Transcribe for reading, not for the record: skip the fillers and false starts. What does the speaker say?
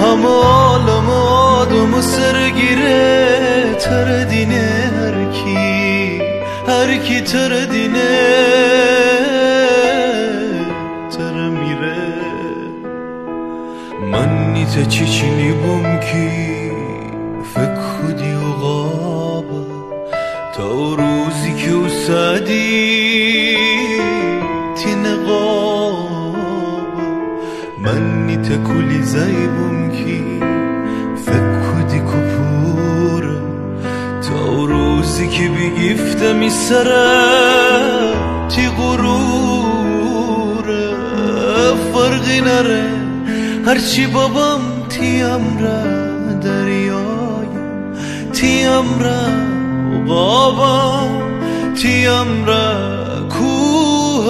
همه عالم آدم و سرگیره تردینه هر کی تردینه تر میره من نیت چیچینی بوم کی فکر خودی و غابه تا روزی که او سادی تی نقابه من نیت کلی زیبم کی فکر خودی کپوره تا روزی که بگیفته می سره تی غروره فرقی نره هرچی بابام تیم را دریایم تیم را غابم تیم را کوه